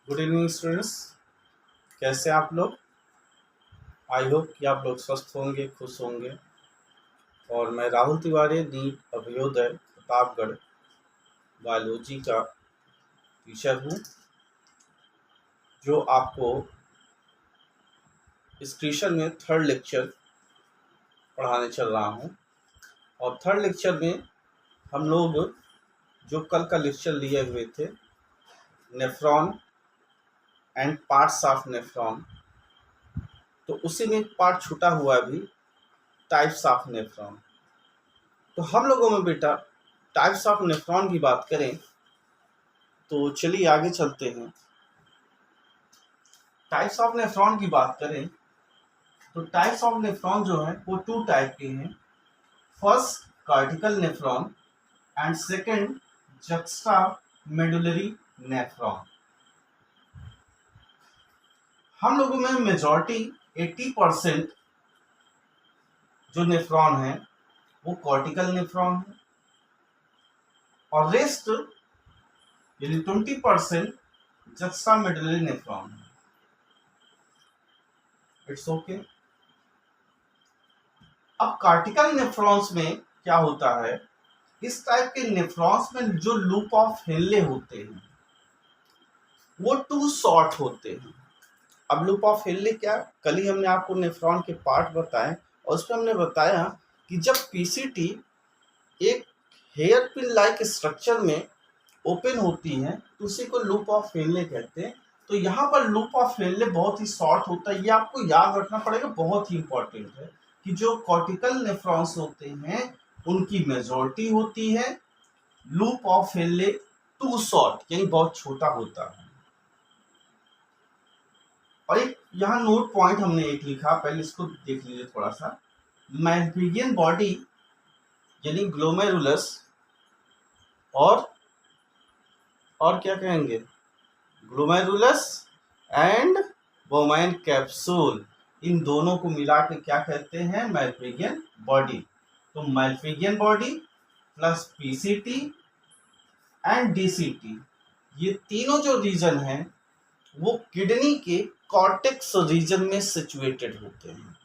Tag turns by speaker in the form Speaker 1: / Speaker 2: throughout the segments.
Speaker 1: Good evening students. कैसे हैं आप लोग? आई होप कि आप लोग स्वस्थ होंगे, खुश होंगे। और मैं राहुल तिवारी, नीट अभ्योदय प्रतापगढ़ बायोलॉजी का टीचर हूँ, जो आपको इस ट्यूशन में थर्ड लेक्चर पढ़ाने चल रहा हूँ। और थर्ड लेक्चर में हम लोग जो कल का लेक्चर लिए हुए थे, nephron and parts of nephron, तो उसी में एक पार्ट छूटा हुआ है भी, टाइप्स ऑफ नेफ्रॉन। तो हम लोगों में बेटा टाइप्स ऑफ नेफ्रॉन की बात करें तो चलिए आगे चलते हैं। टाइप्स ऑफ नेफ्रॉन की बात करें तो टाइप्स ऑफ नेफ्रॉन जो है वो टू टाइप के हैं। First cortical nephron and second juxtamedullary nephron. हम लोगों में मेजॉरिटी 80% जो नेफ्रॉन है वो कॉर्टिकल नेफ्रॉन है, और रेस्ट यानी 20% जक्स्टा मेडुलरी नेफ्रॉन है। It's okay. अब कार्टिकल नेफ्रॉन्स में क्या होता है, इस टाइप के नेफ्रॉन्स में जो लूप ऑफ हेनले होते हैं वो टू शॉर्ट होते हैं। अब लूप ऑफ हेनले क्या, कल ही हमने आपको नेफ्रॉन के पार्ट बताए और उसमें हमने बताया कि जब पीसीटी एक हेयर पिन लाइक स्ट्रक्चर में ओपन होती है तो उसी को लूप ऑफ हेनले कहते हैं। तो यहाँ पर लूप ऑफ हेनले बहुत ही शॉर्ट होता है, ये आपको याद रखना पड़ेगा, बहुत ही इंपॉर्टेंट है कि जो कॉर्टिकल नेफ्रॉन्स होते हैं उनकी मेजॉरिटी होती है loop of Henle too short, यानी बहुत छोटा होता है। और एक यहाँ नोट पॉइंट हमने एक लिखा, पहले इसको देख लीजिए थोड़ा सा। मैल्पिजियन बॉडी यानी ग्लोमेरुलस और क्या कहेंगे, ग्लोमेरुलस एंड बोमैन कैप्सूल, इन दोनों को मिला के क्या कहते हैं, मैल्पिजियन बॉडी। तो Malpighian body plus PCT and DCT, ये तीनों जो रीजन हैं वो किडनी के कॉर्टेक्स रीजन में सिचुएटेड होते हैं।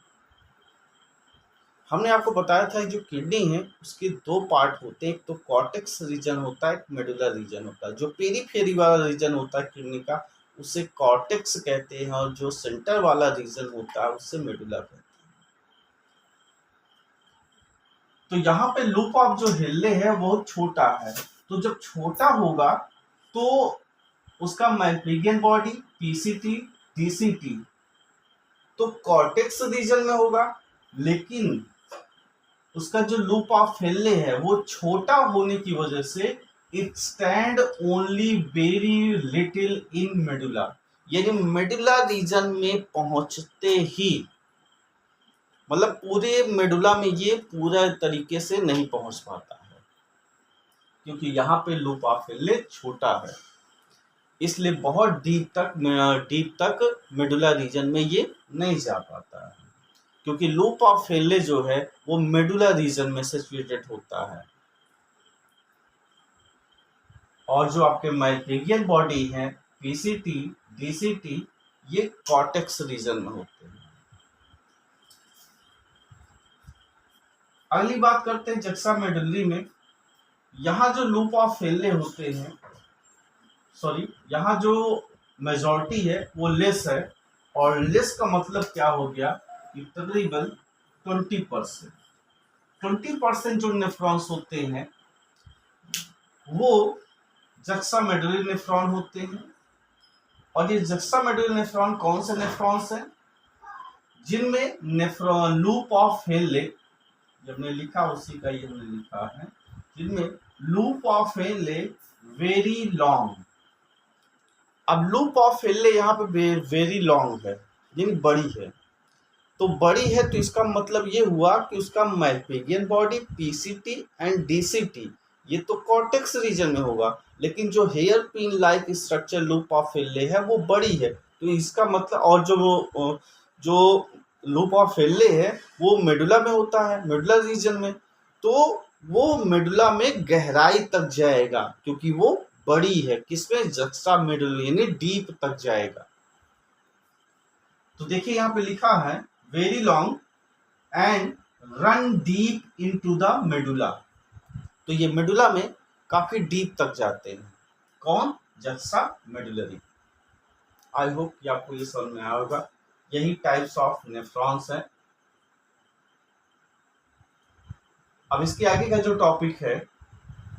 Speaker 1: हमने आपको बताया था जो किडनी है उसके दो पार्ट होते हैं, एक तो कॉर्टेक्स रीजन होता है, एक मेडुला रीजन होता है। जो पेरीफेरी वाला रीजन होता है किडनी का उसे कॉर्टेक्स कहते हैं, और जो सेंटर वाला रीजन होता है उससे मेडुला कहते हैं। तो यहाँ पे लूप ऑफ जो हेनले है वो छोटा है, तो जब छोटा होगा तो उसका मैल्पिजियन बॉडी, पीसीटी, डीसीटी तो कॉर्टेक्स रीजन में होगा, लेकिन उसका जो लूप ऑफ हेनले है वो छोटा होने की वजह से it stand only very little in medulla, यानी मेडुला रीजन में पहुंचते ही, मतलब पूरे मेडुला में ये पूरा तरीके से नहीं पहुंच पाता है, क्योंकि यहाँ पे लूप ऑफ हेनले छोटा है, इसलिए बहुत डीप तक मेडुला रीजन में ये नहीं जा पाता है, क्योंकि लूप ऑफ हेनले जो है वो मेडुला रीजन में सिचुएटेड होता है। और जो आपके मैल्पिजियन बॉडी है, पीसीटी, डीसीटी, ये कॉर्टेक्स रीजन में होते हैं। अगली बात करते हैं जक्सा मेडुलरी में। यहाँ जो लूप ऑफ हेनले होते हैं, यहाँ जो मेजॉरिटी है वो लेस है, और लेस का मतलब क्या हो गया कि तकरीबन 20% जो नेफ्रॉन्स होते हैं वो जक्सा मेडुलरी नेफ्रॉन होते हैं। और ये जक्सा मेडुलरी नेफ्रॉन कौन से नेफ्रॉन्स हैं, जिनमें नेफ्रॉन लूप ऑफ हेनले, जब हमने लिखा उसी का ये हमने लिखा है, जिनमें loop of Henley very long. अब लूप ऑफ हेनले यहाँ पे वेरी लॉन्ग है, यानी बड़ी है। तो बड़ी है तो इसका मतलब ये हुआ कि उसका malpighian body, PCT and DCT ये तो कॉर्टेक्स रीजन में होगा, लेकिन जो hairpin like structure loop of Henle है वो बड़ी है, तो इसका मतलब, और जो लूप ऑफ हेनले है वो मेडुला में होता है, मेडुला रीजन में, तो वो मेडुला में गहराई तक जाएगा क्योंकि वो बड़ी है, किसमें, जक्सा मेडुलरी, यानी डीप तक जाएगा। तो देखिए यहाँ पे लिखा है very long and run deep into the medulla. तो ये मेडुला में काफी डीप तक जाते हैं। कौन, जक्सा मेडुलरी। आई होप कि आपको ये समझ में आया होगा। यही टाइप्स ऑफ नेफ्रॉन्स हैं। अब इसके आगे का जो टॉपिक है,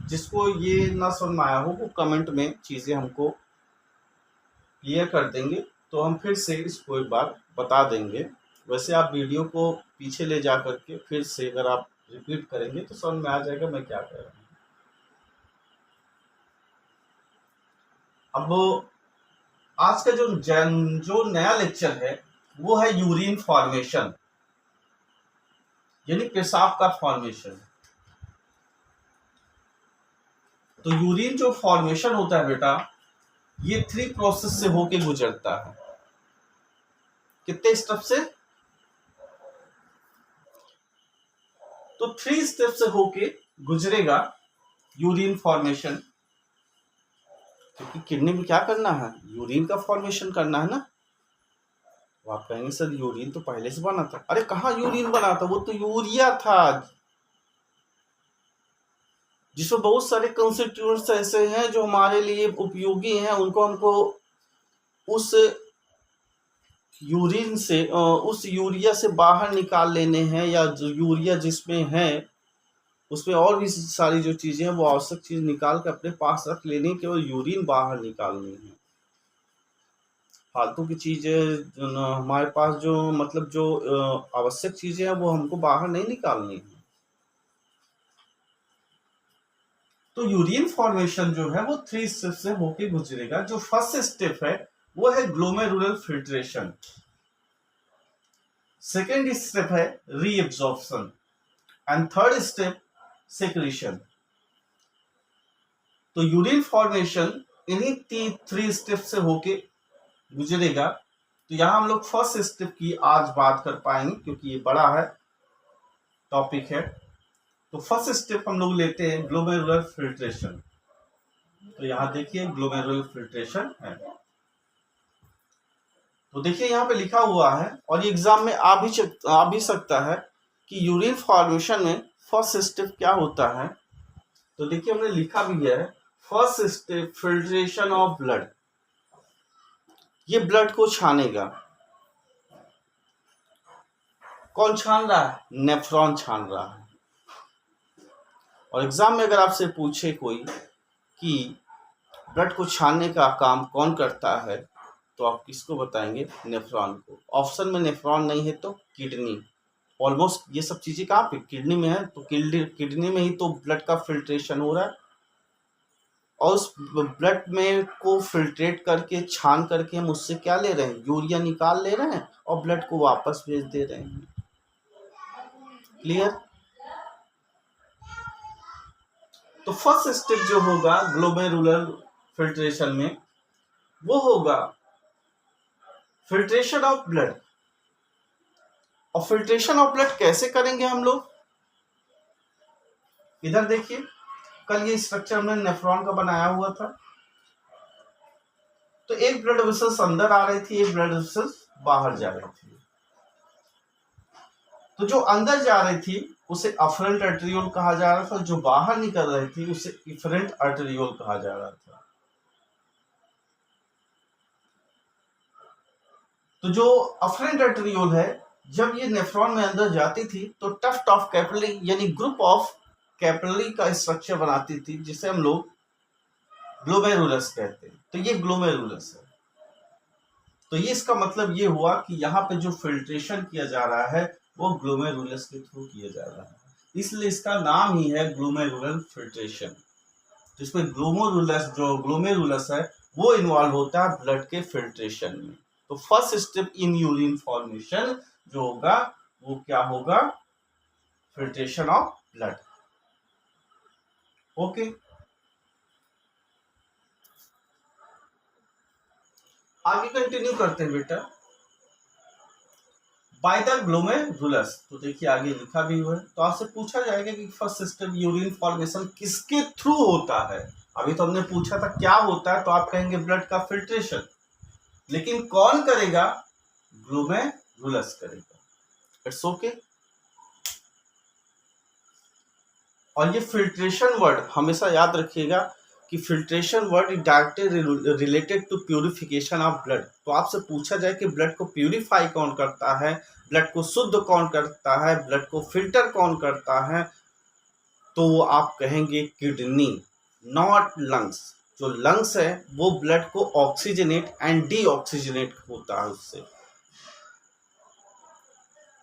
Speaker 1: जिसको ये ना समझ में आया हो वो कमेंट में चीजें हमको क्लियर कर देंगे, तो हम फिर से इसको एक बार बता देंगे। वैसे आप वीडियो को पीछे ले जा करके फिर से अगर आप रिपीट करेंगे तो समझ में आ जाएगा मैं क्या कह रहा हूँ। अब आज का जो नया लेक्चर है वो है यूरिन फॉर्मेशन, यानी पेशाब का फॉर्मेशन। तो यूरिन जो फॉर्मेशन होता है बेटा, ये 3 प्रोसेस से होके गुजरता है। कितने स्टेप से? तो 3 स्टेप से होके गुजरेगा यूरिन फॉर्मेशन। क्योंकि किडनी में क्या करना है, यूरिन का फॉर्मेशन करना है ना। तो आप कहेंगे सर यूरिन तो पहले से बना था। अरे कहाँ यूरिन बना था, वो तो यूरिया था, जिसमें बहुत सारे कंस्टिट्यूएंट्स ऐसे हैं जो हमारे लिए उपयोगी हैं। उनको हमको उस यूरिन से उस यूरिया से बाहर निकाल लेने हैं, या जो यूरिया जिसमें है उसमें और भी सारी जो चीजें हैं वो आवश्यक चीज निकाल के अपने पास रख लेनी है, केवल यूरिन बाहर निकालनी है। फालतू की चीजें हमारे पास जो मतलब जो आवश्यक चीजें हैं वो हमको बाहर नहीं निकालनी है। तो यूरिन फॉर्मेशन जो है वो 3 स्टेप से होके गुजरेगा। जो फर्स्ट स्टेप है वो है ग्लोमेरुलर फिल्ट्रेशन। सेकेंड स्टेप है reabsorption and third step secretion. तो यूरिन फॉर्मेशन इन्हीं 3 स्टेप से होके गुजरेगा। तो यहां हम लोग फर्स्ट स्टेप की आज बात कर पाएंगे क्योंकि ये बड़ा है टॉपिक है। तो फर्स्ट स्टेप हम लोग लेते हैं ग्लोमेरुलर फिल्ट्रेशन। तो यहां देखिए ग्लोमेरुलर फिल्ट्रेशन है। तो देखिए यहाँ पे लिखा हुआ है और ये एग्जाम में आ भी सकता है कि यूरिन फॉर्मेशन में फर्स्ट स्टेप क्या होता है। तो देखिए हमने लिखा भी है first step filtration of blood. ये ब्लड को छानेगा। कौन छान रहा है? नेफ्रॉन छान रहा है। और एग्जाम में अगर आपसे पूछे कोई कि ब्लड को छानने का काम कौन करता है तो आप किसको बताएंगे? नेफ्रॉन को। ऑप्शन में नेफ्रॉन नहीं है तो किडनी। ऑलमोस्ट ये सब चीजें कहाँ पे? किडनी में है। तो किडनी में ही तो ब्लड का फिल्ट्रेशन हो रहा है और उस ब्लड में को फिल्ट्रेट करके छान करके हम उससे क्या ले रहे हैं? यूरिया निकाल ले रहे हैं और ब्लड को वापस भेज दे रहे हैं। क्लियर? तो फर्स्ट स्टेप जो होगा ग्लोमेरुलर फिल्ट्रेशन में वो होगा फिल्ट्रेशन ऑफ ब्लड। और फिल्ट्रेशन ऑफ ब्लड कैसे करेंगे हम लोग? इधर देखिए कल ये स्ट्रक्चर हमने नेफ्रॉन का बनाया हुआ था। तो एक ब्लड वेसल्स अंदर आ रही थी, एक ब्लड वेसल्स बाहर जा रही थी। तो जो अंदर जा रही थी उसे अफरेंट आर्टेरियोल कहा जा रहा था, जो बाहर निकल रही थी उसे इफरेंट आर्टेरियोल कहा जा रहा था। तो जो अफरेंट आर्टेरियोल है, जब ये नेफ्रॉन में अंदर जाती थी तो टफ्ट ऑफ कैपिलरी यानी ग्रुप ऑफ कैपिलरी का स्ट्रक्चर बनाती थी, जिसे हम लोग ग्लोमेरुलस कहते हैं। तो ये ग्लोमेरुलस है। तो ये इसका मतलब ये हुआ कि यहाँ पे जो फिल्ट्रेशन किया जा रहा है वो ग्लोमेरुलस के थ्रू किया जा रहा है, इसलिए इसका नाम ही है ग्लोमेरुलर फिल्ट्रेशन। तो इसमें ग्लोमेरुलस है वो इन्वॉल्व होता है ब्लड के फिल्ट्रेशन में। तो first step in urine formation जो होगा वो क्या होगा? Filtration of blood. ओके, आगे कंटिन्यू करते हैं बेटा। By the glomerulus. तो देखिए आगे लिखा भी हुआ है। तो आपसे पूछा जाएगा कि फर्स्ट स्टेप यूरिन फॉर्मेशन किसके थ्रू होता है? अभी तो हमने पूछा था क्या होता है, तो आप कहेंगे ब्लड का फिल्ट्रेशन, लेकिन कौन करेगा? ग्लोमेरुलस करेगा। It's okay. और ये फिल्ट्रेशन वर्ड हमेशा याद रखिएगा कि filtration word directly related to purification of blood. तो आपसे पूछा जाए कि ब्लड को प्यूरिफाई कौन करता है, ब्लड को शुद्ध कौन करता है, ब्लड को फिल्टर कौन करता है, तो आप कहेंगे किडनी, नॉट लंग्स। जो लंग्स है वो ब्लड को ऑक्सीजनेट एंड डीऑक्सीजनेट होता है, उससे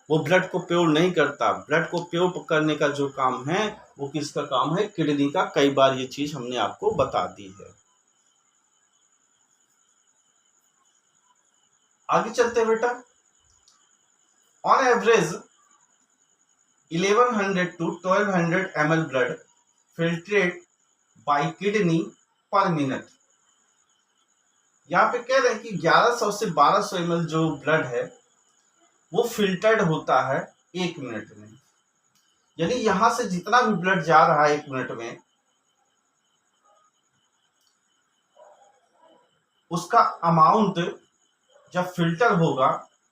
Speaker 1: वो ब्लड को प्योर नहीं करता। ब्लड को प्योर करने का जो काम है वो किसका काम है? किडनी का। कई बार ये चीज हमने आपको बता दी है। आगे चलते हैं बेटा। On average 1100 to 1200 ml blood filtrate bye kidney पर मिनट। यहाँ पे कह रहे हैं कि 1100 से 1200 ml जो ब्लड है वो फिल्टर्ड होता है 1 मिनट में। यानी यहां से जितना भी ब्लड जा रहा है 1 मिनट में, उसका अमाउंट जब फिल्टर होगा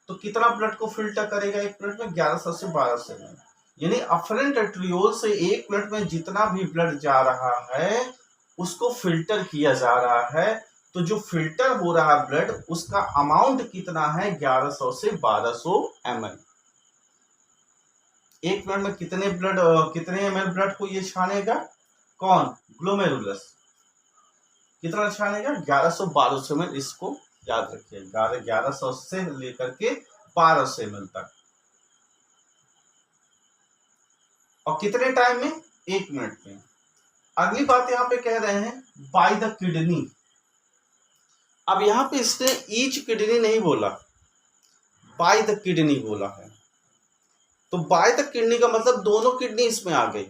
Speaker 1: तो कितना ब्लड को फिल्टर करेगा 1 मिनट में? 1100 से 1200 ml। यानी अफरेंट एट्रियोल से 1 मिनट में जितना भी ब्लड जा रहा है उसको फिल्टर किया जा रहा है। तो जो फिल्टर हो रहा है ब्लड, उसका अमाउंट कितना है? 1100 से 1200 ml। 1 मिनट में कितने ml ब्लड को ये छानेगा? कौन? ग्लोमेरुलस। कितना छानेगा? 1100-1200 ml। इसको याद रखिए, 1100 से लेकर के 1200 ml तक। और कितने टाइम में? 1 मिनट में। अगली बात यहां पे कह रहे हैं बाय द किडनी। अब यहां पे इसने ईच किडनी नहीं बोला, बाय द किडनी बोला है। तो बाय द किडनी का मतलब दोनों किडनी इसमें आ गई।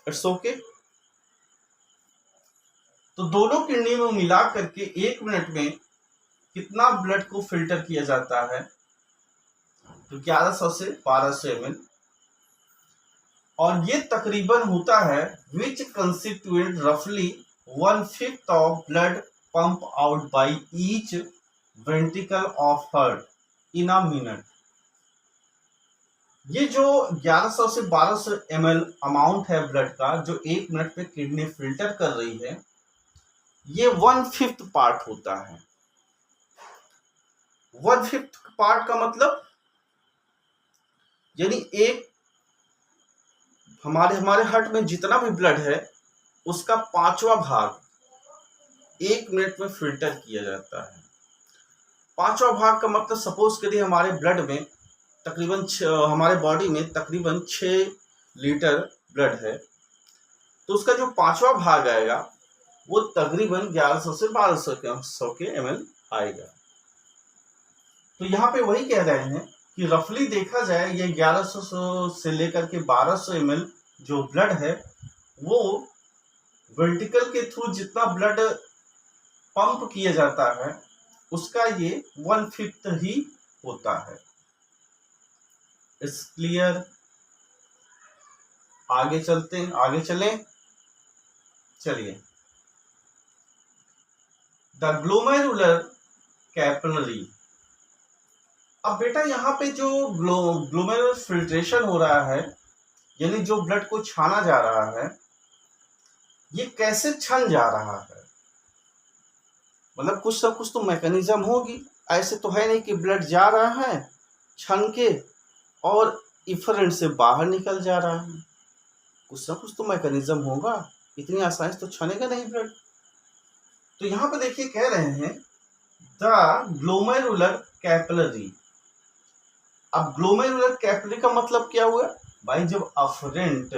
Speaker 1: It's okay. तो दोनों किडनी में मिला करके 1 मिनट में कितना ब्लड को फिल्टर किया जाता है? तो 1100 से 1200 ml। और ये तकरीबन होता है विच कंस्टिट्यूएंट रफली 1/5 of blood pump out by each ventricle of heart in a minute. ये जो 1100 से 1200 ml अमाउंट है ब्लड का जो 1 मिनट में किडनी फिल्टर कर रही है, ये 1/5 पार्ट होता है। 1/5 पार्ट का मतलब यानी एक हमारे हार्ट में जितना भी ब्लड है उसका 5वां भाग 1 मिनट में फिल्टर किया जाता है। 5वां भाग का मतलब सपोज करिए हमारे ब्लड में तकरीबन हमारे बॉडी में तकरीबन 6 लीटर ब्लड है, तो उसका जो 5वां भाग आएगा वो तकरीबन 1100 से 1200 के ml आएगा। तो यहाँ पे वही कह रहे हैं कि रफली देखा जाए ये 1100 से लेकर के 1200 ml जो ब्लड है वो वेंट्रिकल के थ्रू जितना ब्लड पंप किया जाता है उसका ये 1/5 ही होता है। It's clear. आगे चलें। चलिए। The glomerular capillary. अब बेटा यहाँ पे जो ग्लोमेरुलर फिल्ट्रेशन हो रहा है, यानी जो ब्लड को छाना जा रहा है, ये कैसे छन जा रहा है? मतलब कुछ ना कुछ तो मैकेनिज्म होगी। ऐसे तो है नहीं कि ब्लड जा रहा है छन के और इफरेंट से बाहर निकल जा रहा है। कुछ ना कुछ तो मैकेनिज्म होगा, इतनी आसानी से तो छनेगा नहीं ब्लड। तो यहाँ पे देखिए कह रहे हैं द ग्लोमेरुलर कैपिलरी। अब ग्लोमेरुलर कैपिलरी का मतलब क्या हुआ भाई? जब अफरेंट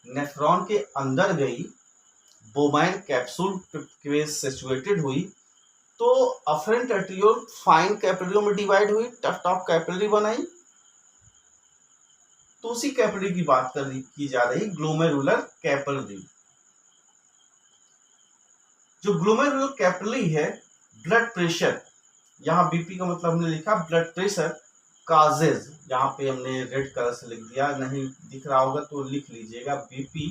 Speaker 1: नेफ्रॉन के अंदर गई, बोमाइन कैप्सूल पे सिचुएटेड हुई, तो अफरेंट आर्टेरियोल फाइन कैपिलरी में डिवाइड हुई, टॉप कैपिलरी बनाई। तो उसी कैपिलरी की बात की जा रही ग्लोमेरुलर कैपिलरी। जो ग्लोमेरुलर कैपिलरी है, ब्लड प्रेशर, यहाँ बीपी का मतलब हमने लिखा ब्लड प्रेशर काजेज, यहाँ पे हमने रेड कलर से लिख दिया, नहीं दिख रहा होगा तो लिख लीजिएगा बीपी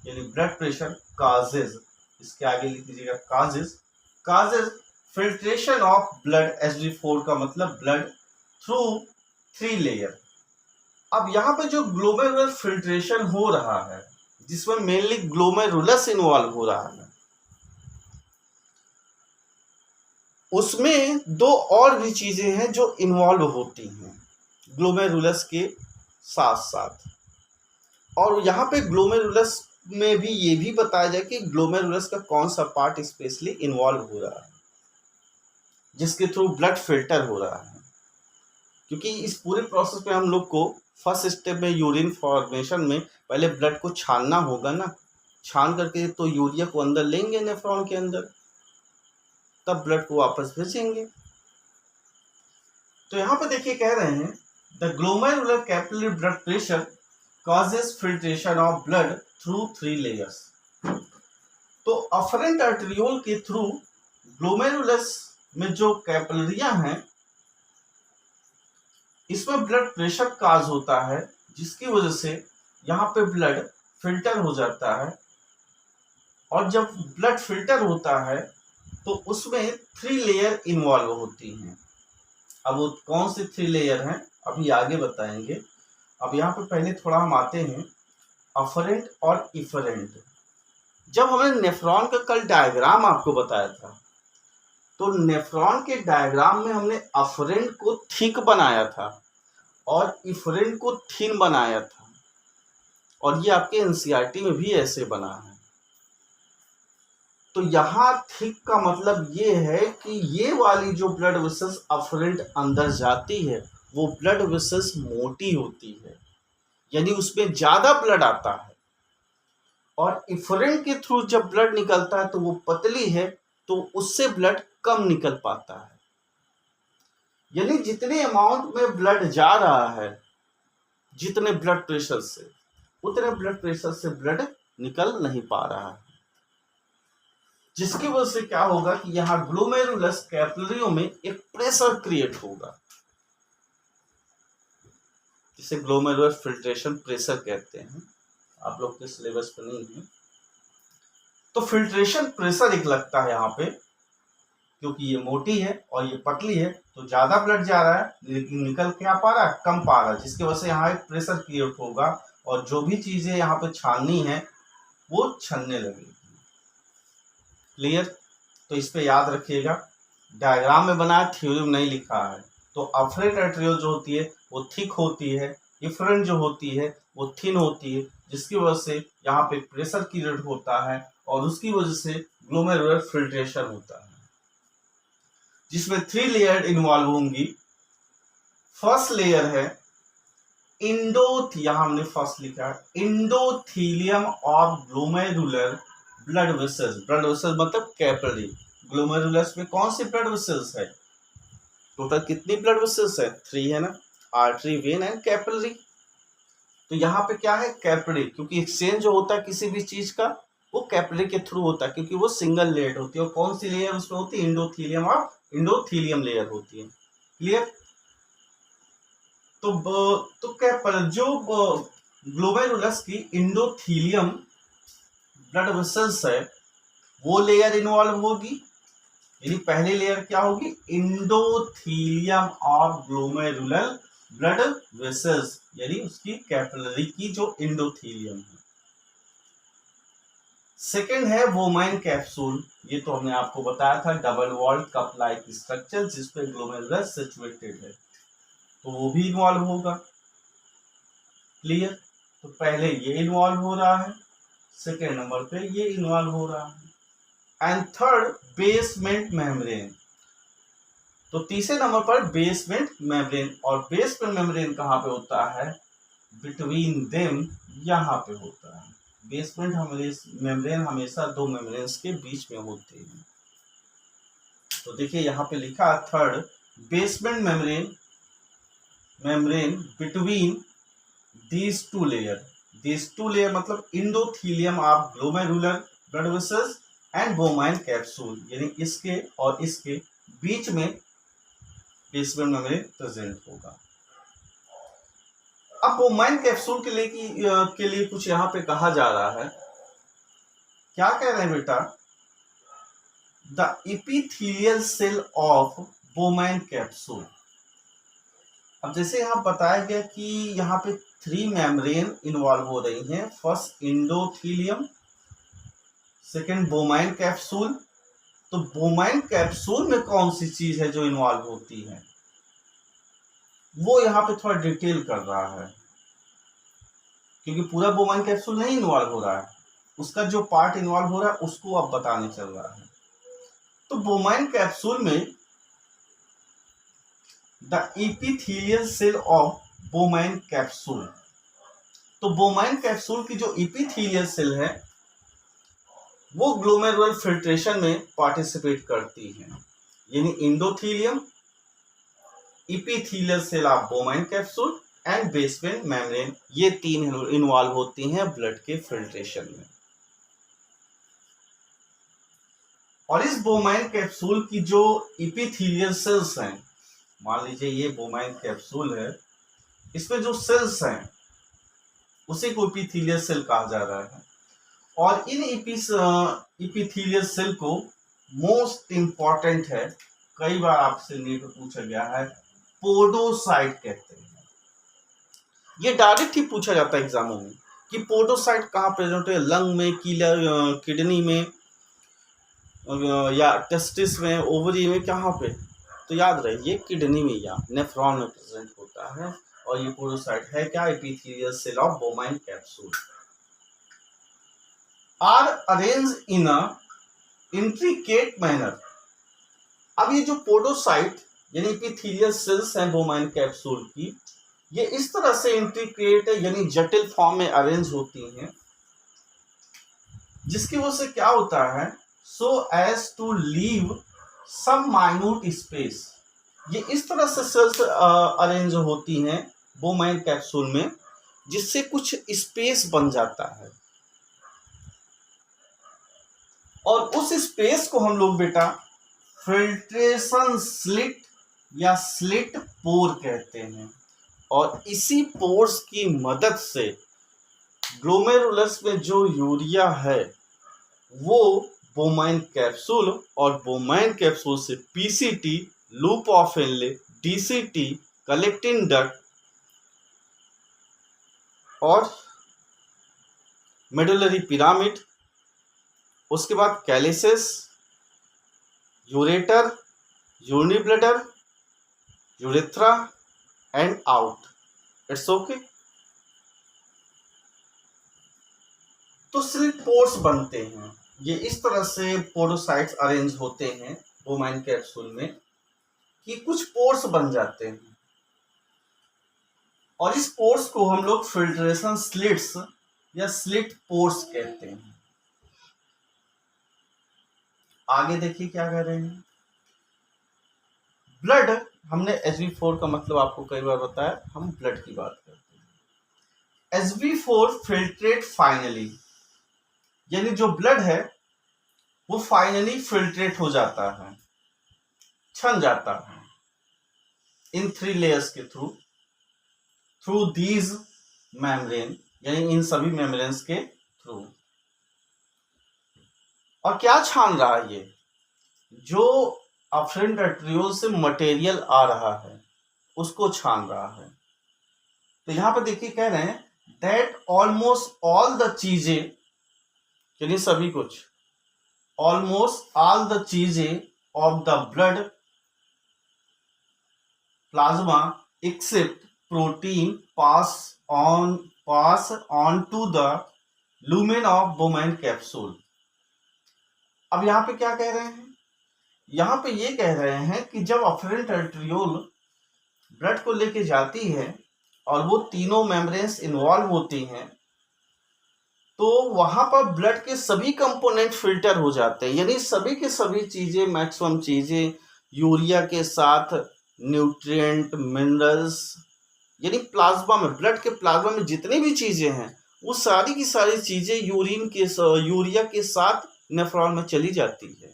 Speaker 1: यानी ब्लड प्रेशर काजेज, इसके आगे लिख दीजिएगा causes, causes filtration of blood Sb4 का मतलब ब्लड थ्रू 3 लेयर। अब यहाँ पे जो ग्लोमेरुलर फिल्ट्रेशन हो रहा है जिसमें मेनली ग्लोमेरुलस इन्वॉल्व हो रहा है, उसमें दो और भी चीजें हैं जो इन्वॉल्व होती हैं ग्लोमेरुलस के साथ साथ। और यहाँ पे ग्लोमेरुलस में भी ये भी बताया जाए कि ग्लोमेरुलस का कौन सा पार्ट स्पेशली इन्वॉल्व हो रहा है जिसके थ्रू ब्लड फिल्टर हो रहा है। क्योंकि इस पूरे प्रोसेस में हम लोग को फर्स्ट स्टेप में यूरिन फॉर्मेशन में पहले ब्लड को छानना होगा ना, छान करके तो यूरिया को अंदर लेंगे नेफ्रॉन के अंदर, तब ब्लड को वापस भेजेंगे। तो यहाँ पे देखिए कह रहे हैं the glomerular capillary blood pressure causes filtration of blood through 3 layers। तो अफरेंट आर्टेरियोल के थ्रू ग्लोमेरुलस में जो कैपिलरियां हैं इसमें ब्लड प्रेशर काज होता है जिसकी वजह से यहाँ पे ब्लड फिल्टर हो जाता है। और जब ब्लड फिल्टर होता है तो उसमें 3 लेयर इन्वॉल्व होती हैं। अब वो कौन सी 3 लेयर हैं अभी आगे बताएंगे। अब यहाँ पे पहले थोड़ा हम आते हैं अफरेंट और इफरेंट। जब हमने नेफ्रॉन का कल डायग्राम आपको बताया था तो नेफ्रॉन के डायग्राम में हमने अफरेंट को थिक बनाया था और इफरेंट को थिन बनाया था, और ये आपके एनसीईआरटी में भी ऐसे बना है। तो यहाँ थिक का मतलब ये है कि ये वाली जो ब्लड वेसल्स अफरेंट अंदर जाती है वो ब्लड वेसल्स मोटी होती है, यानी उसमें ज्यादा ब्लड आता है। और इफरेंट के थ्रू जब ब्लड निकलता है तो वो पतली है, तो उससे ब्लड कम निकल पाता है। यानी जितने अमाउंट में ब्लड जा रहा है, जितने ब्लड प्रेशर से, उतने ब्लड प्रेशर से ब्लड निकल नहीं पा रहा है, जिसकी वजह से क्या होगा कि यहाँ ग्लोमेरुलस कैपिलरियों में एक प्रेशर क्रिएट होगा, जिसे ग्लोमेरुलर फिल्ट्रेशन प्रेशर कहते हैं। आप लोग के सिलेबस पर नहीं है। तो फिल्ट्रेशन प्रेशर एक लगता है यहाँ पे, क्योंकि ये मोटी है और ये पतली है तो ज्यादा ब्लड जा रहा है लेकिन निकल क्या पा रहा है, कम पा रहा है, जिसकी वजह से यहाँ एक प्रेशर क्रिएट होगा और जो भी चीजें यहाँ पे छाननी है वो छनने लगेगी। क्लियर? तो इस पे याद रखिएगा, डायग्राम में बनाया, थ्योरी में नहीं लिखा है। तो अफरेंट आर्टेरियोल जो होती है वो थिक होती है, इफरेंट जो होती है वो थिन होती है, जिसकी वजह से यहाँ पे प्रेशर क्रिएट होता है और उसकी वजह से ग्लोमेरुलर फिल्ट्रेशन होता है, जिसमें 3 लेयर इन्वॉल्व होंगी। फर्स्ट लेयर है यहाँ हमने फर्स्ट लिखा है endothelium of glomerular blood vessels. Blood vessels मतलब कैपिलरी। ग्लोमेरुलस में कौन सी ब्लड वेसल्स है? टोटल कितनी ब्लड वेसल्स है? 3 है ना, आर्टरी, वेन एंड कैपिलरी। तो यहाँ पे क्या है? कैपिलरी, क्योंकि एक्सचेंज जो होता है किसी भी चीज का वो कैपिलरी के थ्रू होता है, क्योंकि वो सिंगल लेयर होती है। और कौन सी लेयर उसमें होती है? इंडोथीलियम लेयर होती है। क्लियर? तो कैपिलरी जो ग्लोमेरुलस की इंडोथीलियम ब्लड वेसल्स है वो लेयर इन्वॉल्व होगी। यानी पहली लेयर क्या होगी? Endothelium of glomerular blood vessels, यानी उसकी कैपिलरी की जो इंडोथीलियम है। सेकेंड है वोमाइन कैप्सूल। ये तो हमने आपको बताया था, double walled cup like structure जिसपे ग्लोमेरुलस सिचुएटेड है, तो वो भी इन्वॉल्व होगा। क्लियर? तो पहले ये इन्वॉल्व हो रहा है, सेकेंड नंबर पे ये इन्वॉल्व हो रहा है। And third basement membrane. तो तीसरे नंबर पर बेसमेंट मेम्ब्रेन। और बेसमेंट मेम्ब्रेन कहाँ पे होता है? बिटवीन देम, यहाँ पे होता है। बेसमेंट मेम्ब्रेन हमेशा 2 मेम्ब्रेन्स के बीच में होते हैं। तो देखिए यहाँ पे लिखा है third basement membrane between these 2 layer. These 2 layer मतलब endothelium of glomerular blood vessels and Bowman capsule, यानी इसके और इसके बीच में बेसमेंट मेम्ब्रेन प्रेजेंट होगा। अब बोमाइन कैप्सूल के लिए कुछ यहाँ पे कहा जा रहा है क्या कह रहे हैं बेटा, the epithelial cell of Bowman capsule. अब जैसे यहाँ बताया गया कि यहाँ पे 3 मेम्ब्रेन इन्वॉल्व हो रही हैं, first endothelium, second Bowman capsule. तो बोमैन कैप्सूल में कौन सी चीज है जो इन्वॉल्व होती है, वो यहाँ पे थोड़ा डिटेल कर रहा है, क्योंकि पूरा बोमैन कैप्सूल नहीं इन्वॉल्व हो रहा है, उसका जो पार्ट इन्वॉल्व हो रहा है उसको अब बताने चल रहा है। तो बोमैन कैप्सूल में the epithelial cell of Bowman capsule, तो बोमैन कैप्सूल की जो इपिथेलियल सेल है वो ग्लोमेरुलर फिल्ट्रेशन में पार्टिसिपेट करती है, यानी endothelium, epithelial cell of Bowman capsule and basement membrane, ये 3 इन्वॉल्व होती हैं ब्लड के फिल्ट्रेशन में। और इस बोमैन कैप्सूल की जो इपिथेलियल सेल्स हैं, मान लीजिए ये बोमैन कैप्सूल है, इसमें जो सेल्स हैं उसी को इपिथेलियल सेल कहा जा रहा है। और इन इपिथेलियल सेल को मोस्ट इंपॉर्टेंट है, कई बार आपसे नीट पूछा गया है, पोडोसाइट कहते हैं। ये डायरेक्ट ही पूछा जाता है एग्जामों में कि पोडोसाइट कहाँ प्रेजेंट है, लंग में, किडनी में, या टेस्टिस में, ओवरी में, कहाँ पे, तो याद रहे ये किडनी में या नेफ्रॉन में प्रेजेंट होता है। और ये पोडोसाइट है क्या, epithelial cell of Bowman capsule, are arrange in a intricate manner. अब ये जो पोडोसाइट यानी एपिथेलियल सेल्स हैं बोमैन कैप्सूल की, ये इस तरह से इंट्रिकेट यानी जटिल फॉर्म में अरेंज होती हैं, जिसकी वजह से क्या होता है, so as to leave some minute space, ये इस तरह से सेल्स अरेंज होती हैं बोमैन कैप्सूल में जिससे कुछ स्पेस बन जाता है, और उस स्पेस को हम लोग बेटा फिल्ट्रेशन स्लिट या स्लिट पोर कहते हैं। और इसी पोर्स की मदद से ग्लोमेरुलस में जो यूरिया है वो बोमैन कैप्सूल और बोमैन कैप्सूल से PCT, loop of Henle, DCT, collecting duct और मेडुलरी पिरामिड, उसके बाद calyces, ureter, urinary bladder, urethra and out. It's okay. तो स्लिट पोर्स बनते हैं, ये इस तरह से पोडोसाइट्स अरेंज होते हैं बोमैन कैप्सूल में कि कुछ पोर्स बन जाते हैं, और इस पोर्स को हम लोग फिल्ट्रेशन स्लिट्स या स्लिट पोर्स कहते हैं। आगे देखिए क्या कह रहे हैं, ब्लड, हमने SV4 का मतलब आपको कई बार बताया, हम ब्लड की बात करते हैं। SV4 फिल्ट्रेट फाइनली, यानी जो ब्लड है वो फाइनली फिल्ट्रेट हो जाता है, छन जाता है इन 3 लेयर्स के थ्रू दीज मेम्ब्रेन, यानी इन सभी मेम्ब्रेन्स के थ्रू। और क्या छान रहा है, ये जो अफरेंट आर्टरियोल से मटेरियल आ रहा है उसको छान रहा है। तो यहां पर देखिए कह रहे हैं दैट ऑलमोस्ट ऑल द चीजें, यानी सभी कुछ, ऑलमोस्ट ऑल द चीजें of the blood plasma except protein pass on to the lumen of Bowman capsule. अब यहां पे क्या कह रहे हैं, यहां पे ये कह रहे हैं कि जब अफरेंट आर्टरियोल ब्लड को लेके जाती है और वो तीनों मेम्ब्रेन्स इन्वॉल्व होती हैं, तो वहां पर ब्लड के सभी कंपोनेंट फिल्टर हो जाते हैं, यानी सभी के सभी चीजें, मैक्सिमम चीजें यूरिया के साथ न्यूट्रिएंट, मिनरल्स, यानी प्लाज्मा में, ब्लड के प्लाज्मा में जितनी भी चीजें हैं वो सारी की सारी चीजें यूरिया के साथ नेफ्रॉन में चली जाती है।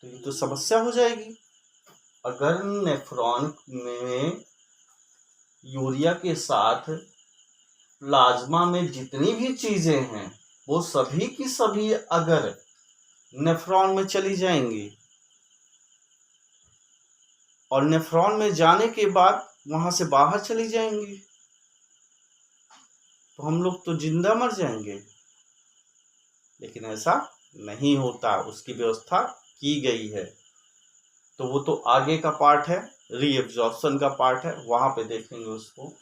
Speaker 1: तो ये तो समस्या हो जाएगी, अगर नेफ्रॉन में यूरिया के साथ प्लाज्मा में जितनी भी चीजें हैं वो सभी की सभी अगर नेफ्रॉन में चली जाएंगी और नेफ्रॉन में जाने के बाद वहां से बाहर चली जाएंगी तो हम लोग तो जिंदा मर जाएंगे। लेकिन ऐसा नहीं होता, उसकी व्यवस्था की गई है। तो वो तो आगे का पार्ट है, रीएब्जॉर्प्शन का पार्ट है, वहां पे देखेंगे उसको।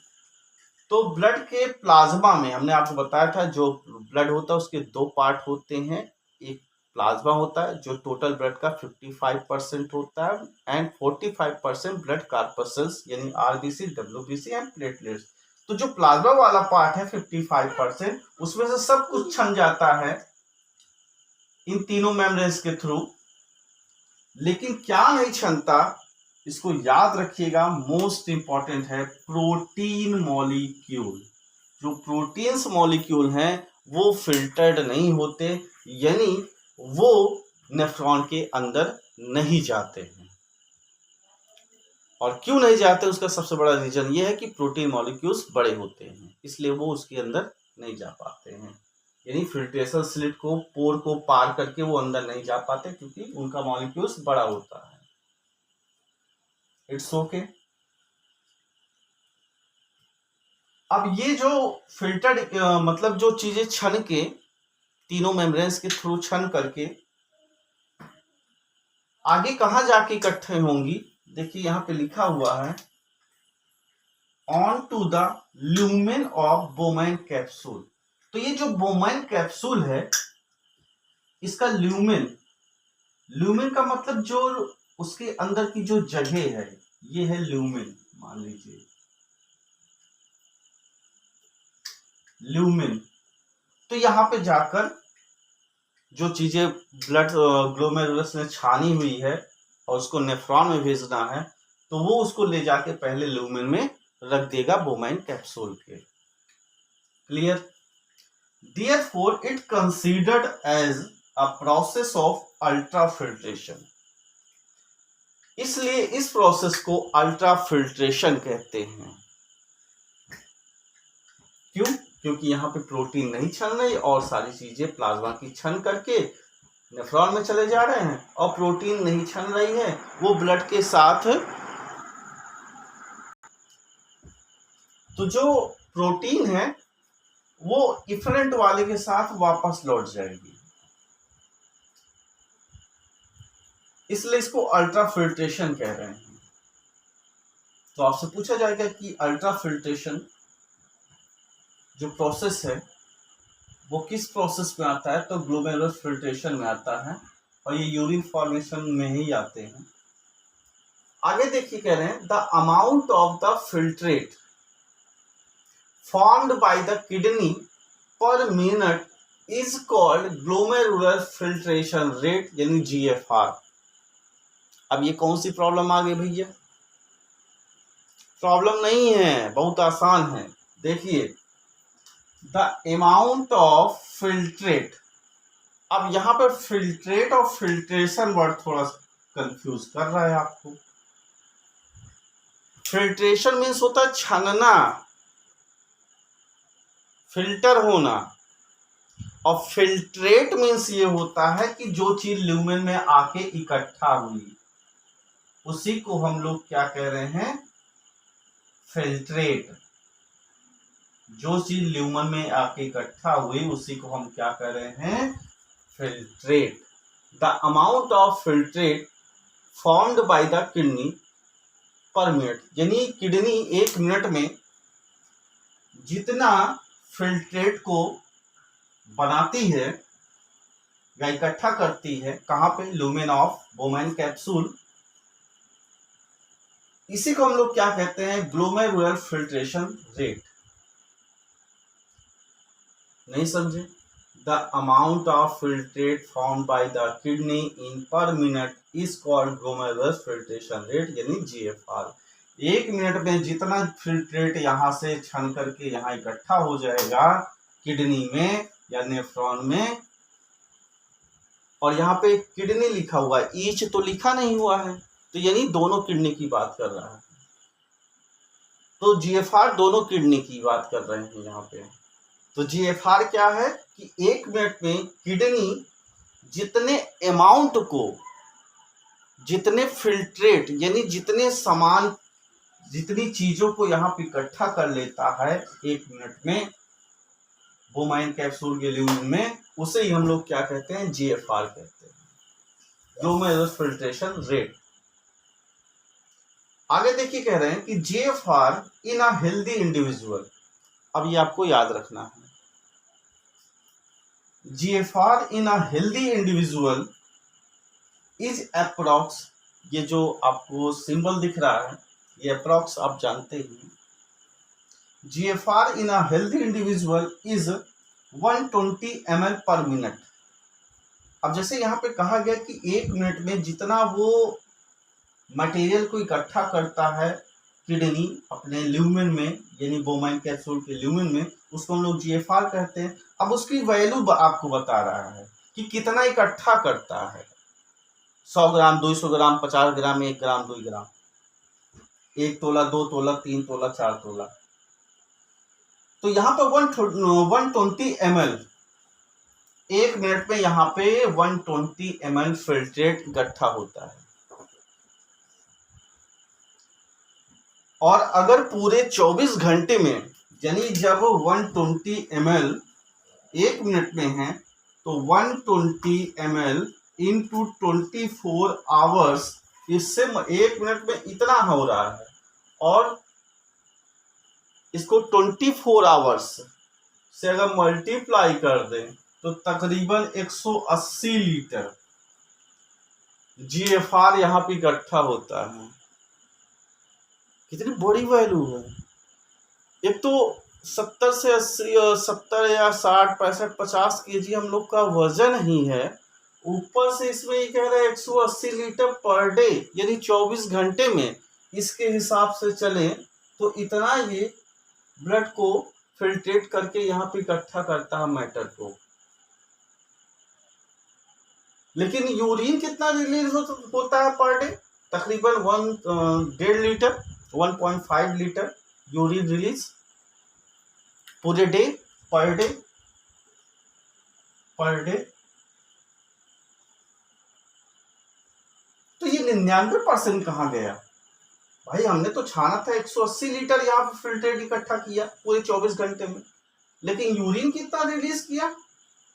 Speaker 1: तो ब्लड के प्लाज्मा में हमने आपको बताया था जो ब्लड होता है उसके दो पार्ट होते हैं। एक प्लाज्मा होता है जो टोटल ब्लड का 55% होता है एंड 45% ब्लड कार्पसेल्स यानी आरबीसी, डब्ल्यूबीसी एंड प्लेटलेट्स। तो जो प्लाज्मा वाला पार्ट है 55%, उसमें से सब कुछ छन जाता है इन तीनों मेम्ब्रेन्स के थ्रू। लेकिन क्या नहीं छनता, इसको याद रखिएगा, मोस्ट इंपॉर्टेंट है प्रोटीन मॉलिक्यूल। जो प्रोटीन्स मॉलिक्यूल हैं वो फिल्टर्ड नहीं होते, यानी वो नेफ्रॉन के अंदर नहीं जाते हैं। और क्यों नहीं जाते उसका सबसे बड़ा रीजन ये है कि प्रोटीन मॉलिक्यूल्स बड़े होते हैं, इसलिए वो उसके अंदर नहीं जा पाते हैं। यानी फिल्ट्रेशन स्लिट को, पोर को पार करके वो अंदर नहीं जा पाते क्योंकि उनका मॉलिक्यूल्स बड़ा होता है। It's okay. अब ये जो फिल्टर्ड मतलब जो चीजें छन के तीनों मेम्ब्रेन्स के थ्रू छन करके आगे कहां जाके इकट्ठे होंगी, देखिए यहां पे लिखा हुआ है on to the lumen of Bowman capsule. तो ये जो बोमैन कैप्सूल है इसका ल्यूमेन, ल्यूमेन का मतलब जो उसके अंदर की जो जगह है ये है ल्यूमेन, मान लीजिए ल्यूमेन। तो यहां पे जाकर जो चीजें ब्लड ग्लोमेरुलस में छानी हुई है और उसको नेफ्रॉन में भेजना है तो वो उसको ले जाके पहले ल्यूमेन में रख देगा बोमैन कैप्सूल के। Clear? Therefore, it considered as a process of ultrafiltration. इसलिए इस प्रोसेस को अल्ट्राफिल्ट्रेशन कहते हैं। क्यों? क्योंकि यहाँ पे प्रोटीन नहीं छन रही और सारी चीजें प्लाज्मा की छन करके नेफ्रॉन में चले जा रहे हैं, और प्रोटीन नहीं छन रही है, वो ब्लड के साथ, तो जो प्रोटीन है वो इफरेंट वाले के साथ वापस लौट जाएगी, इसलिए इसको अल्ट्राफिल्ट्रेशन कह रहे हैं। तो आपसे पूछा जाएगा कि अल्ट्राफिल्ट्रेशन जो प्रोसेस है वो किस प्रोसेस में आता है, तो ग्लोमेरुलर फिल्ट्रेशन में आता है और ये यूरिन फॉर्मेशन में ही आते हैं। आगे देखिए कह रहे हैं the amount of the filtrate formed by the kidney per minute is called glomerular filtration rate यानी GFR। अब ये कौन सी प्रॉब्लम आ गई भैया? प्रॉब्लम नहीं है, बहुत आसान है। देखिए द अमाउंट ऑफ फिल्ट्रेट, अब यहां पर फिल्ट्रेट और फिल्ट्रेशन वर्ड थोड़ा कंफ्यूज कर रहा है आपको। फिल्ट्रेशन मीन्स होता है छानना, फिल्टर होना, और फिल्ट्रेट मीन्स ये होता है कि जो चीज ल्यूमेन में आके इकट्ठा हुई उसी को हम लोग क्या कह रहे हैं? फिल्ट्रेट। जो चीज ल्यूमेन में आके इकट्ठा हुई उसी को हम क्या कह रहे हैं? Filtrate. The amount of filtrate formed by the kidney पर मिनट, यानी किडनी एक मिनट में जितना फिल्ट्रेट को बनाती है या इकट्ठा करती है, कहां पे? ल्यूमेन ऑफ बोमैन कैप्सूल, इसी को हम लोग क्या कहते हैं? Glomerular filtration rate. नहीं समझे? The amount of filtrate formed by the kidney इन पर minute is called glomerular filtration rate यानी GFR। एक मिनट में जितना फिल्ट्रेट यहां से छन करके यहां इकट्ठा हो जाएगा किडनी में या नेफ्रॉन में, और यहाँ पे किडनी लिखा हुआ है, ईच तो लिखा नहीं हुआ है, तो यानी दोनों किडनी की बात कर रहा है। तो जीएफआर दोनों किडनी की बात कर रहे हैं यहाँ पे। तो जीएफआर क्या है कि 1 मिनट में किडनी जितने अमाउंट को, जितने फिल्ट्रेट यानी जितने सामान, जितनी चीजों को यहाँ पे इकट्ठा कर लेता है 1 मिनट में बोमाइन कैप्सूल के ल्यूमेन में, उसे ही हम लोग क्या कहते हैं, जीएफआर कहते हैं, ग्लोमेरुलर फिल्ट्रेशन रेट। आगे देखिए कह रहे हैं कि GFR in a healthy individual, अब ये आपको याद रखना है, GFR in a healthy individual is approx, ये जो आपको सिंबल दिख रहा है ये अप्रॉक्स आप जानते हैं, GFR in a healthy individual is 120 ml पर मिनट। अब जैसे यहाँ पे कहा गया कि 1 मिनट में जितना वो मटेरियल को इकट्ठा करता है किडनी अपने ल्यूमेन में, यानी बोमाइन कैप्सूल के ल्यूमेन में, उसको हम लोग जीएफआर कहते हैं। अब उसकी वैल्यू आपको बता रहा है कि कितना इकट्ठा करता है, 100 ग्राम, 200 ग्राम, 50 ग्राम, 1 ग्राम, 2 ग्राम, 1 तोला, 2 तोला, 3 तोला, 4 तोला। तो यहाँ पे 120 ml 1 मिनट में यहाँ पे 120 ml फिल्ट्रेट इकट्ठा होता है। और अगर पूरे 24 घंटे में, यानी जब 120 ml 1 मिनट में है, तो 120 ml इंटू 24 आवर्स, इससे 1 मिनट में इतना हो रहा है, और इसको 24 आवर्स से अगर मल्टीप्लाई कर दें तो तकरीबन 180 लीटर जीएफआर यहाँ पे इकट्ठा होता है। कितनी बड़ी वैल्यू है। एक तो 70 से 80, 70 या 60, 65, 50 केजी हम लोग का वजन ही है, ऊपर से इसमें ये कह रहा है 180 लीटर पर डे, यानी 24 घंटे में इसके हिसाब से चले तो इतना ये ब्लड को फिल्ट्रेट करके यहाँ पे इकट्ठा करता है मैटर को। लेकिन यूरिन कितना रिलीज होता है पर डे, तकरीबन 1.5 लीटर, 1.5 लीटर यूरिन रिलीज पूरे डे, पर डे। तो ये 99% कहाँ गया भाई? हमने तो छाना था 180 लीटर यहाँ पे फिल्ट्रेट इकट्ठा किया पूरे 24 घंटे में, लेकिन यूरिन कितना रिलीज किया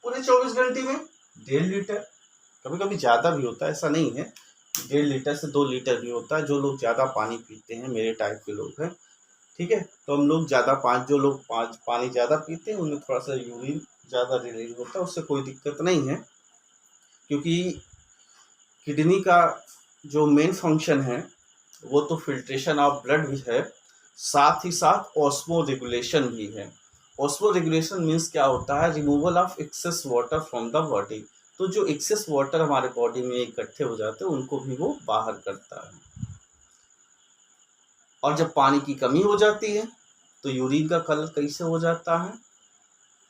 Speaker 1: पूरे 24 घंटे में? 1.5 लीटर। कभी कभी ज्यादा भी होता है, ऐसा नहीं है, 1.5 लीटर से 2 लीटर भी होता है। जो लोग ज्यादा पानी पीते हैं, मेरे टाइप के लोग हैं, ठीक है, तो हम लोग ज्यादा जो लोग पानी ज्यादा पीते हैं उनमें थोड़ा सा यूरिन ज्यादा रिलीज होता है, उससे कोई दिक्कत नहीं है, क्योंकि किडनी का जो मेन फंक्शन है वो तो फिल्ट्रेशन ऑफ ब्लड भी है, साथ ही साथ ऑस्मो रेगुलेशन भी है। ऑस्मो रेगुलेशन मीन्स क्या होता है? Removal of excess water from the body. तो जो एक्सेस वाटर हमारे बॉडी में इकट्ठे हो जाते हैं उनको भी वो बाहर करता है। और जब पानी की कमी हो जाती है तो यूरिन का कलर कैसे हो जाता है?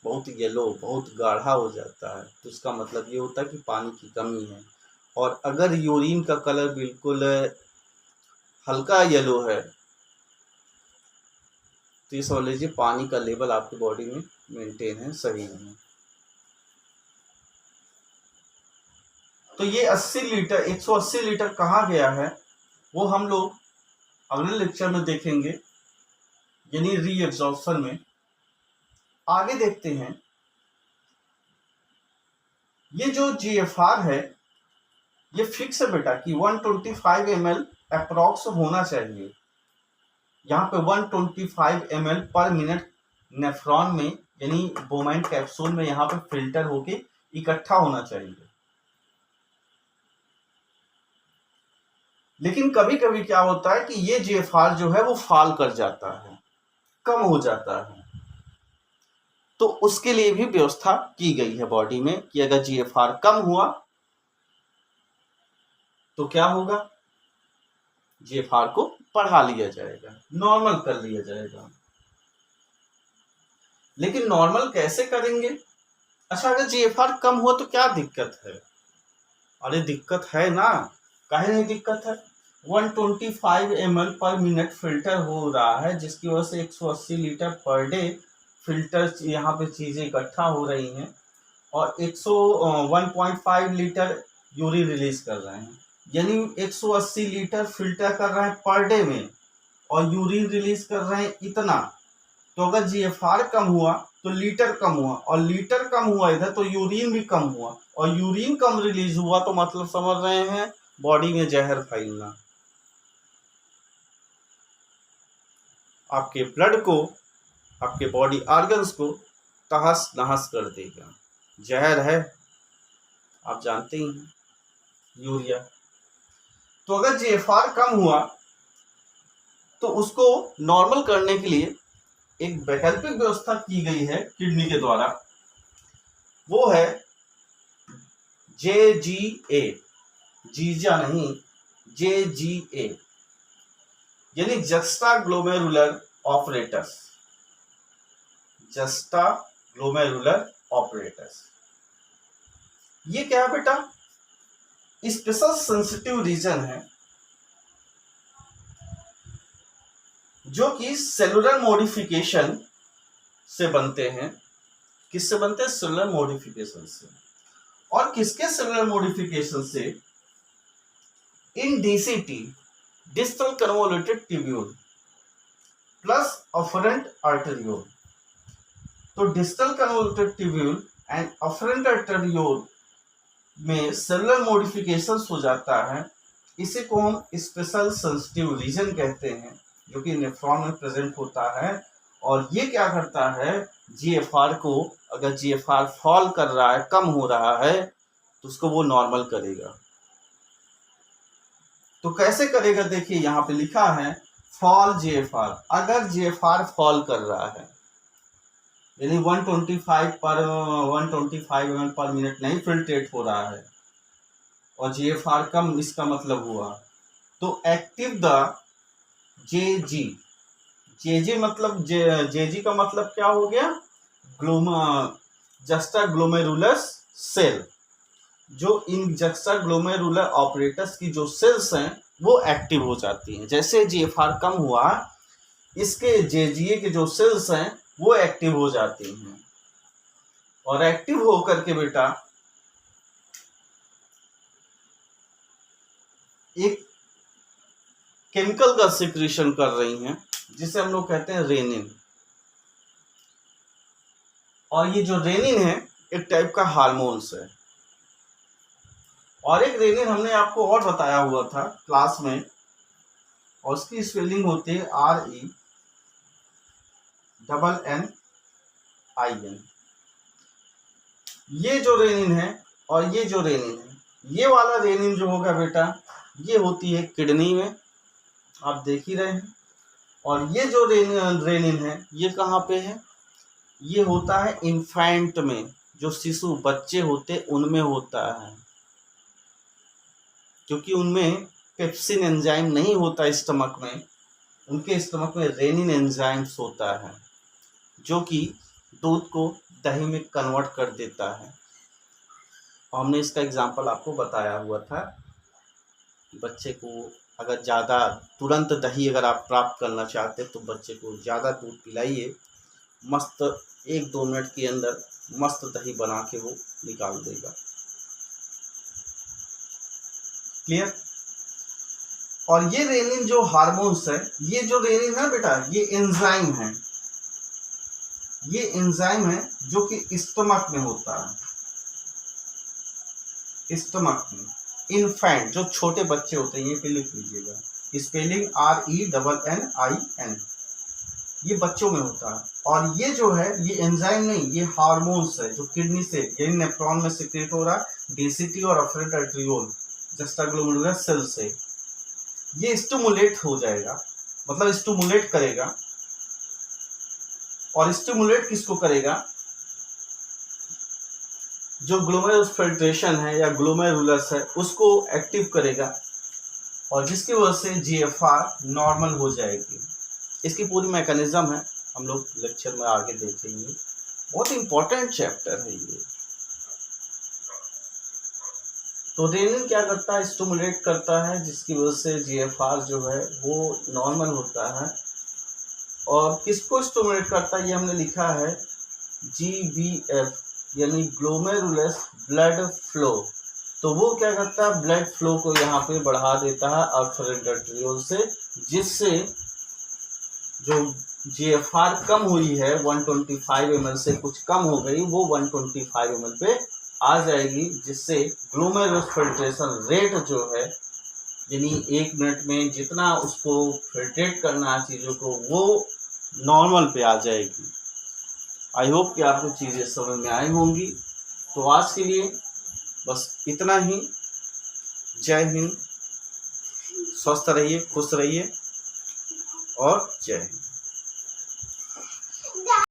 Speaker 1: बहुत येलो, बहुत गाढ़ा हो जाता है। तो इसका मतलब ये होता है कि पानी की कमी है। और अगर यूरिन का कलर बिल्कुल हल्का येलो है तो ये समझ लीजिए पानी का लेवल आपकी बॉडी में मेंटेन है, सही है। तो ये 80 लीटर, 180 लीटर कहाँ गया है वो हम लोग अगले लेक्चर में देखेंगे, यानी रीएब्जॉर्प्शन में। आगे देखते हैं, ये जो जीएफआर है ये फिक्स है बेटा कि 125 ml अप्रॉक्स होना चाहिए। यहाँ पे 125 ml पर मिनट नेफ्रॉन में, यानी बोमाइन कैप्सूल में यहाँ पे फिल्टर होके इकट्ठा होना चाहिए। लेकिन कभी कभी क्या होता है कि ये जीएफआर जो है वो फॉल कर जाता है, कम हो जाता है। तो उसके लिए भी व्यवस्था की गई है बॉडी में कि अगर जीएफआर कम हुआ तो क्या होगा? जीएफआर को बढ़ा लिया जाएगा, नॉर्मल कर लिया जाएगा। लेकिन नॉर्मल कैसे करेंगे? अच्छा, अगर जीएफआर कम हो तो क्या दिक्कत है? अरे दिक्कत है ना, काहे नहीं दिक्कत है? 125 ml पर मिनट फिल्टर हो रहा है, जिसकी वजह से 180 लीटर पर डे फिल्टर यहाँ पे चीज़ें इकट्ठा हो रही हैं और 1.5 लीटर यूरिन रिलीज कर रहे हैं, यानी 180 लीटर फिल्टर कर रहे हैं पर डे में और यूरिन रिलीज कर रहे हैं इतना। तो अगर जीएफआर कम हुआ तो लीटर कम हुआ और लीटर कम हुआ इधर तो यूरिन भी कम हुआ और यूरिन कम रिलीज हुआ तो मतलब समझ रहे हैं बॉडी में जहर फैलना, आपके ब्लड को, आपके बॉडी ऑर्गन्स को तहस नहस कर देगा। जहर है, आप जानते ही हैं, यूरिया। तो अगर जीएफआर कम हुआ तो उसको नॉर्मल करने के लिए एक वैकल्पिक व्यवस्था की गई है किडनी के द्वारा, वो है JGA, जीजा नहीं, JGA, यानी juxta glomerular apparatus, juxta glomerular apparatus. ये क्या है बेटा? स्पेशल सेंसिटिव रीजन है जो कि सेलुलर मॉडिफिकेशन से बनते हैं। किससे बनते हैं? सेलुलर मॉडिफिकेशन से। और किसके सेलुलर मॉडिफिकेशन से? इन DCT, distal convoluted tubule plus afferent arteriole. तो distal convoluted tubule and afferent arteriole में सेलुलर मॉडिफिकेशन हो जाता है। इसे को हम स्पेशल सेंसिटिव रीजन कहते हैं, जो कि नेफ्रॉन में प्रेजेंट होता है। और ये क्या करता है? जीएफआर को, अगर जीएफआर फॉल कर रहा है, कम हो रहा है, तो उसको वो नॉर्मल करेगा। तो कैसे करेगा? देखिए यहाँ पे लिखा है फॉल जीएफआर। अगर जीएफआर फॉल कर रहा है, यानी 125 ml पर मिनट नहीं फिल्ट्रेट हो रहा है और जीएफआर कम, इसका मतलब हुआ तो एक्टिव द जेजी मतलब जेजी का मतलब क्या हो गया? Juxta glomerulus cell. जो इन जस्टा ग्लोमेरुलर ऑपरेटस की जो सेल्स हैं वो एक्टिव हो जाती हैं। जैसे जीएफआर कम हुआ, इसके जेजीए के जो सेल्स हैं वो एक्टिव हो जाती हैं और एक्टिव होकर के बेटा एक केमिकल का सिक्रीशन कर रही हैं जिसे हम लोग कहते हैं रेनिन। और ये जो रेनिन है एक टाइप का हार्मोन्स है। और एक रेनिन हमने आपको और बताया हुआ था क्लास में, और उसकी स्पेलिंग होती है RENNIN। ये जो रेनिन है और ये जो रेनिन है, ये वाला रेनिन जो होगा बेटा, ये होती है किडनी में, आप देख ही रहे हैं। और ये जो रेनिन है ये कहाँ पे है? ये होता है इन्फेंट में, जो शिशु बच्चे होते उनमें होता है, क्योंकि उनमें पेप्सिन एंजाइम नहीं होता स्टमक में, उनके स्टमक में रेनिन एंजाइम्स होता है जो कि दूध को दही में कन्वर्ट कर देता है। और हमने इसका एग्जांपल आपको बताया हुआ था। बच्चे को अगर ज़्यादा तुरंत दही अगर आप प्राप्त करना चाहते हैं तो बच्चे को ज़्यादा दूध पिलाइए, मस्त 1-2 मिनट के अंदर मस्त दही बना के वो निकाल देगा। क्लियर? और ये रेनिन जो हार्मोन्स है, ये जो रेनिन है बेटा, ये एंजाइम है, ये एंजाइम है जो कि स्टमक में होता है। स्टमक में इन्फेंट जो छोटे बच्चे होते हैं, ये पे लिख लीजिएगा, स्पेलिंग RENNIN, ये बच्चों में होता है। और ये जो है ये एंजाइम नहीं, ये हार्मोन्स है जो किडनी से यानी नेफ्रॉन में सिक्रेट हो रहा है, DCT और afferent arteriole juxta glomerular cell से। ये स्टिमुलेट हो जाएगा, मतलब स्टिमुलेट करेगा। और स्टिमुलेट किसको करेगा? जो ग्लोमेरुलर फिल्ट्रेशन है या ग्लोमेरुलस है उसको एक्टिव करेगा, और जिसकी वजह से जीएफआर नॉर्मल हो जाएगी। इसकी पूरी मैकेनिज्म है, हम लोग लेक्चर में आगे देखेंगे। बहुत इंपॉर्टेंट चैप्टर है ये। तो रेनिन क्या करता है, स्टिमुलेट करता है, जिसकी वजह से GFR जो है वो नॉर्मल होता है। और किसको स्टिमुलेट करता है, ये हमने लिखा है GBF यानी ग्लोमेरुलस ब्लड फ्लो। तो वो क्या करता है, ब्लड फ्लो को यहाँ पे बढ़ा देता है अफेरेंट आर्टेरियोल से, जिससे जो GFR कम हुई है 125 ml से कुछ कम हो गई, वो 125 ml पे आ जाएगी, जिससे ग्लोमेरुलस फिल्ट्रेशन रेट जो है यानी 1 मिनट में जितना उसको फिल्ट्रेट करना है चीज़ों को, वो नॉर्मल पे आ जाएगी। आई होप कि आपको चीज़ें समझ में आई होंगी। तो आज के लिए बस इतना ही। जय हिंद, स्वस्थ रहिए, खुश रहिए और जय हिंद।